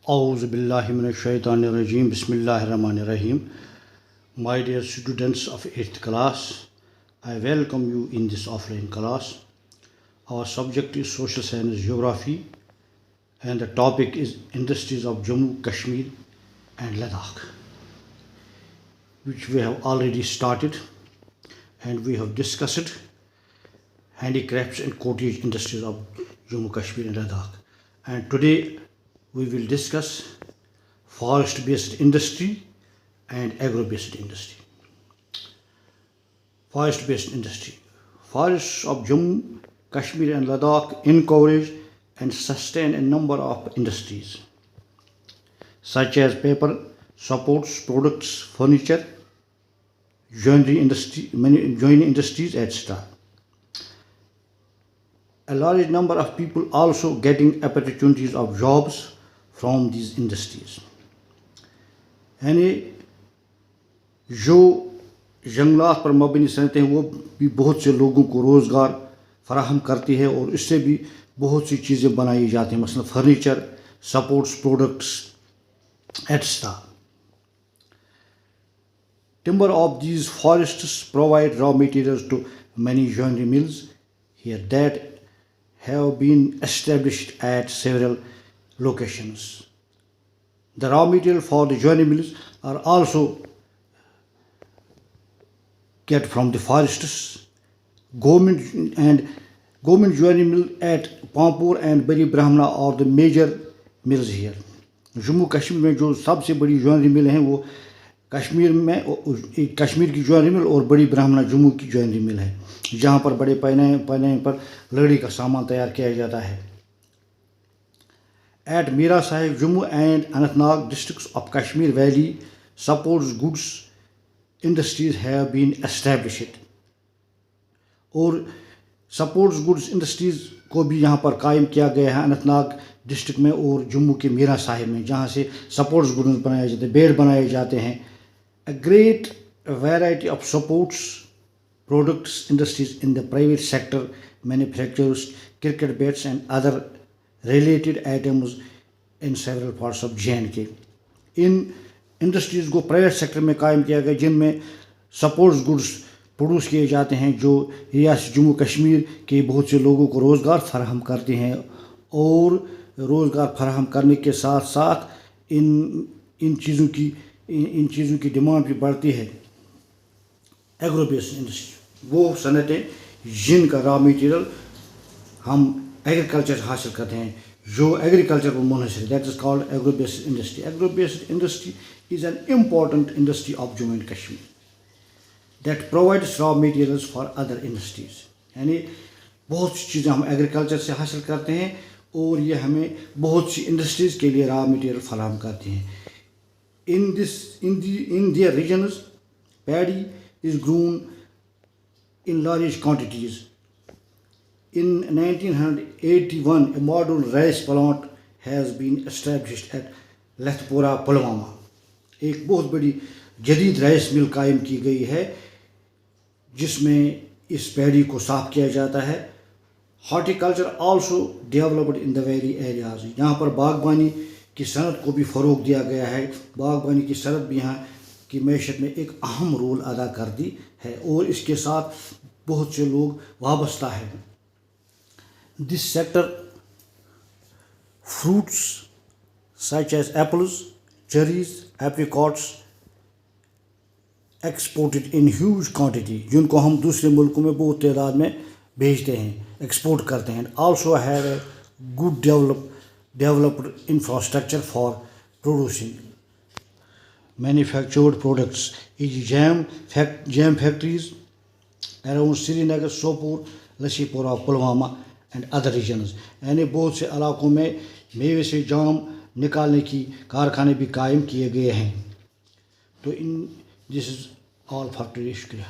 A'udhu billahi minash shaitanir rajim. Bismillahir rahmanir rahim. My dear students of 8th class, I welcome you in this offline class. Our subject is social science geography and the topic is industries of Jammu, Kashmir and Ladakh, which we have already started, and we have discussed handicrafts and cottage industries of Jammu, Kashmir and Ladakh. And today we will discuss forest-based industry and agro-based industry. Forest-based industry. Forests of Jammu, Kashmir and Ladakh encourage and sustain a number of industries such as paper, supports, products, furniture, joinery industries, etc. A large number of people also getting opportunities of jobs from these industries. यानी जो जंगलात पर मबनी सनतें हैं वो भी बहुत से लोगों को रोज़गार फराहम करती है और इससे भी बहुत सी चीज़ें बनाई जाती हैं, मसलन furniture, supports products etc. Timber of these forests provide raw materials to many joinery mills here that have been established at several locations. The raw material for the joinery mills are also get from the forests. Government joinery mill at Pampur and Bari Brahmana are the major mills here. Jammu Kashmir में जो सबसे बड़ी jewellery मिल हैं वो कश्मीर की jewellery मिल और बड़ी ब्राह्मणा जम्मू की ज्वेलरी मिल है, जहाँ पर बड़े पैमाने पर लकड़ी का सामान तैयार किया जाता है. At Mira Sahib, Jammu and Anantnag districts of Kashmir Valley, supports goods industries have been established. और सपोर्ट्स गुड्स इंडस्ट्रीज़ को भी यहाँ पर कायम किया गया है अनंतनाग डिस्ट्रिक्ट में और जम्मू के मीरा साहिब में, जहाँ से सपोर्ट्स गुड्स बनाए जाते हैं, बेड बनाए जाते हैं. A great variety of supports products industries in the private sector manufactures cricket bats and other related items in several parts of J&K. In industries को प्राइवेट सेक्टर में कायम किया गया जिनमें सपोर्ट्स गुड्स प्रोड्यूस किए जाते हैं जो रियासत जम्मू कश्मीर के बहुत से लोगों को रोज़गार फराहम करते हैं, और रोज़गार फराहम करने के साथ साथ इन चीज़ों की डिमांड भी बढ़ती है. एग्रो बेस्ड इंडस्ट्री वो सनतें जिनका रॉ मटेरियल हम एग्रीकल्चर हासिल करते हैं, जो एग्रीकल्चर पर मुनहसर, that is called agro based industry. Agro based industry is an important industry of Jammu and Kashmir that provides raw materials for other industries. यानी बहुत सी चीज़ें हम एग्रीकल्चर से हासिल करते हैं और ये हमें बहुत सी इंडस्ट्रीज़ के लिए रॉ मटेरियल फराहम करते हैं. In their regions, paddy is grown in large quantities. In 1981, a model rice plant has been established at Lathpura, Pulwama. एक बहुत बड़ी जदीद राइस मिल कायम की गई है जिसमें इस पैडी को साफ किया जाता है. Horticulture also developed in the very areas. यहाँ पर बागबानी की सनत को भी फ़रोग दिया गया है. बागबानी की सनत भी यहाँ की मैशत में एक अहम रोल अदा करती है और इसके साथ बहुत से लोग वाबस्ता है. This sector fruits such as apples, cherries, apricots exported in huge quantity, जिनको हम दूसरे मुल्कों में बहुत तादाद में भेजते हैं, एक्सपोर्ट करते हैं. Also have a good developed infrastructure for producing manufactured products is jam factories around Srinagar, Sopore, Lasipora, Pulwama and other regions. यानी बहुत से इलाकों में मेवे से जाम निकालने की कारखाने भी कायम किए गए हैं. तो this is all for today. शुक्रिया.